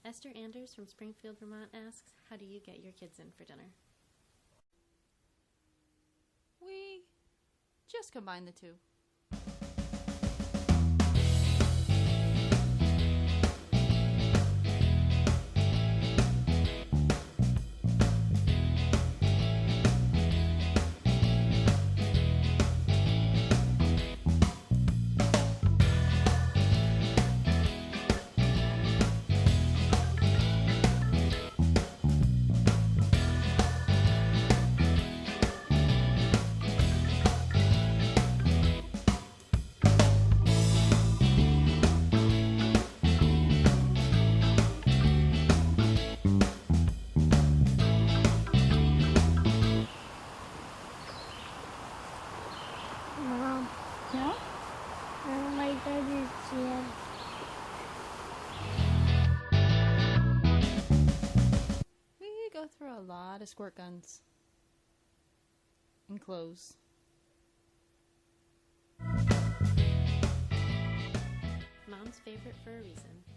Esther Anders from Springfield, Vermont asks, how do you get your kids in for dinner? We just combine the two. Mom, Yeah? my dad is here. We go through a lot of squirt guns. And clothes. Mom's favorite for a reason.